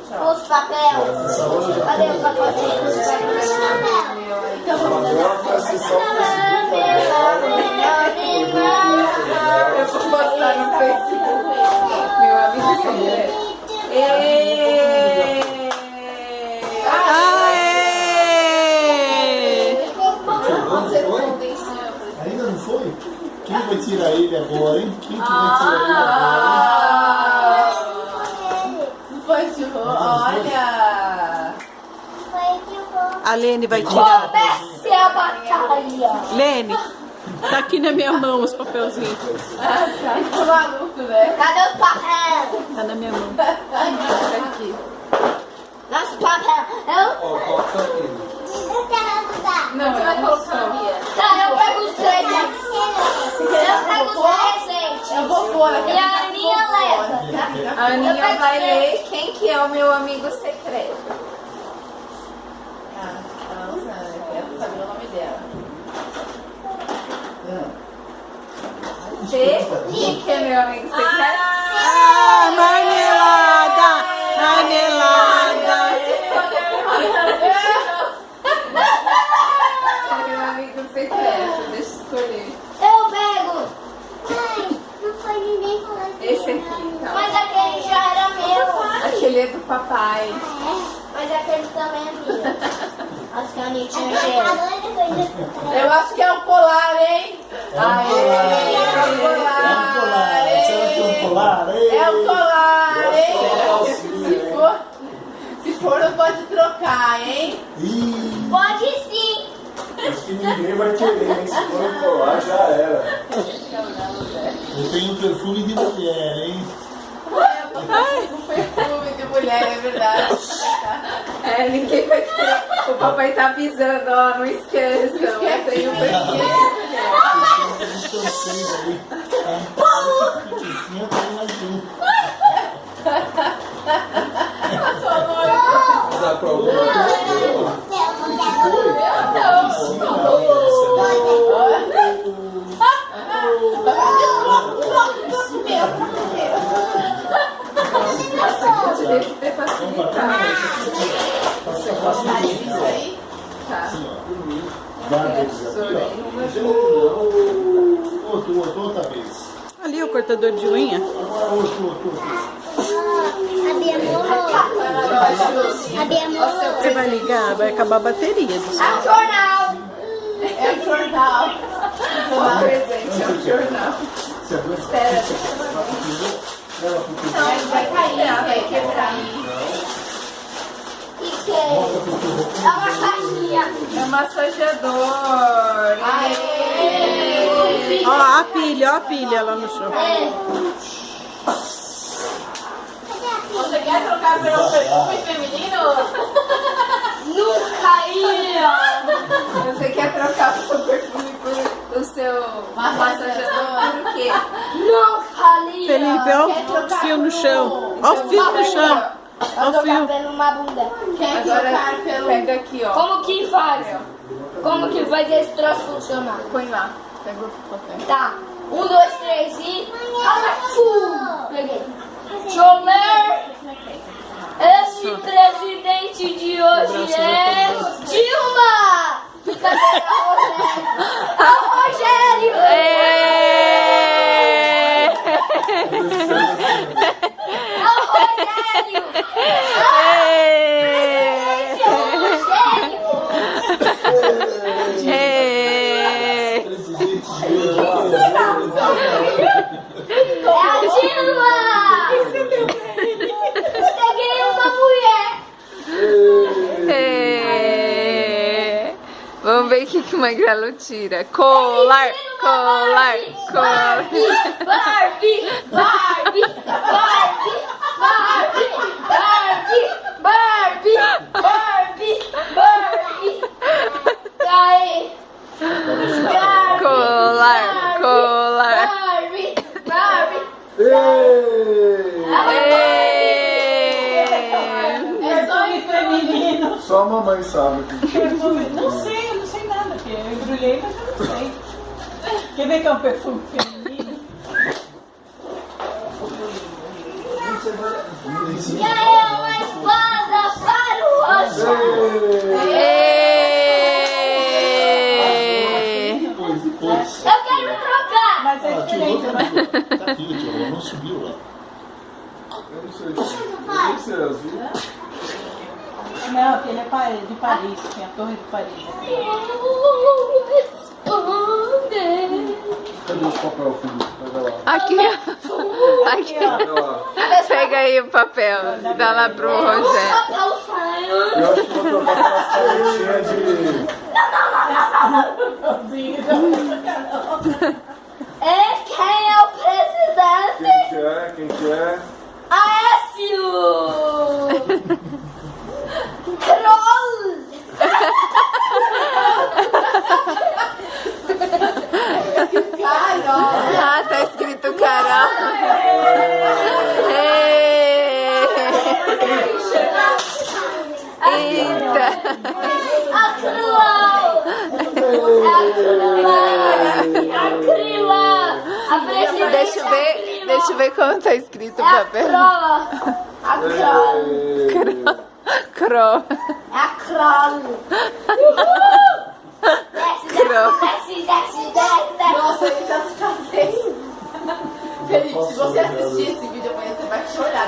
Os papéis. Cadê o pacotinho dos papéis? Agora foi a sessão Eu vou postar no Facebook. Meu amigo secreto. Ainda não foi? Quem vai tirar ele agora, hein? Quem que vai tirar ele agora, Não foi de olha! A Lene vai tirar. Comece a batalha. Lene, tá aqui na minha mão os papelzinhos. Tá maluco, né? Cadê os papéis? Tá na minha mão. Aqui. Nosso papel. Não, você vai colocar. Tá, eu pego os três aqui. Eu pego os recentes. Eu vou fora. E a Aninha leva. A Aninha vai ler quem que é o meu amigo secreto. Ah, ela não sabe, eu quero saber o nome dela. Quem que é meu amigo secreto? Marmelada! Marmelada! Meu amigo secreto, deixa eu escolher. Eu pego. Ai, não foi ninguém falar isso. Esse aqui, então. Mas aquele já era meu. Aquele é do papai. Mas aquele também é meu. As canetinhas dele. Eu acho que é o colar, hein? Aê, é o colar. Será que é um colar? É o colar, hein? Se for, não pode trocar, hein? Ih, Pode sim. acho que ninguém vai querer, hein? Se for um colar, já era. Eu tenho um perfume de mulher, hein? Um perfume de mulher, é verdade. É, ninguém vai querer. O papai tá avisando, ó, não esqueça. Não esquece aí o perfume de mulher. Vocês aí. Eu tenho mais um. Dá pra alguma Deve ter facilitado. Isso aí? Tá. Outra vez. Ali o cortador de unha. Agora outro. A Bia morou. A Bia morou. Você vai ligar, vai acabar a bateria. É um jornal. É o jornal. Toma presente, é o jornal. Espera. Não, vai cair, vai quebrar. E que é? É uma caixinha. É massageador. Aê! Ó a pilha lá no chão. Você quer trocar pelo perfume feminino? Nunca ia. Você quer trocar o seu perfume por o seu massageador? Por quê? Nunca ia. Felipe, ó o fio no chão. Ó o fio no chão. Ó o Trocar fio. pelo uma bunda. Quer trocar pelo... Pega aqui, ó. Como que faz? Como que faz esse troço funcionar? Põe lá. Pega o papel. Tá. 1, 2, 3 e... Peguei. Deixa eu ler. Esse presidente de hoje é... Dilma! Cadê o Rogério? É o Rogério! É a Dilma! Peguei uma mulher! Vamos ver o que o Magrelo tira. Colar. Barbie! Barbie! Barbie! Barbie! Barbie! Barbie! Barbie! Barbie! Aí! Colar. Barbie! Barbie! É só em feminino. Só a mamãe sabe. Perfume. Não sei, eu não sei nada. Porque eu embrulhei, mas eu não sei. Quer ver que é um perfume feminino? E aí, uma espada! Tá aqui, tio. Ela não subiu lá. Eu não sei se é azul. Não, aquele é de Paris, tem a Torre de Paris. Cadê os papel, filho? Pega lá. Aqui, ó. Aqui. Pega lá. Pega aí o papel. Dá lá pro Rogério. Eu acho que vou trocar aquelas canetinhas de... Quem é o presidente? Quem que é? Aécio! Kroll! Ah, tá escrito Carol. Eita. A Kroll! A Krila! A presidente Deixa eu ver como tá escrito o é a papel. Kroll! Crow. É a Kroll! Desce! Nossa, ele tá bem. Felipe, se você assistir esse vídeo amanhã, você vai chorar.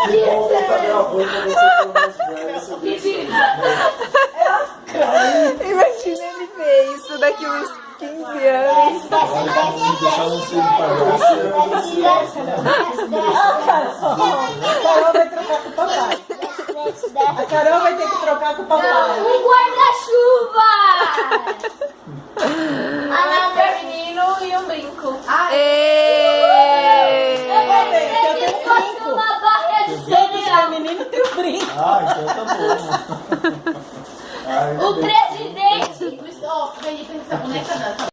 Que bom que tá gravando pra você for mais velho. Imagina ele ver isso daqui uns 15 anos. Se deixar não ser de palhaço. Carol vai trocar com o papai. A Carol vai ter que trocar com o papai. Um guarda-chuva! Um menino e um brinco. Se fosse uma barra de O cereal. menino tem um brinco. Ah, então tá bom. O presidente. Felipe, essa boneca dança.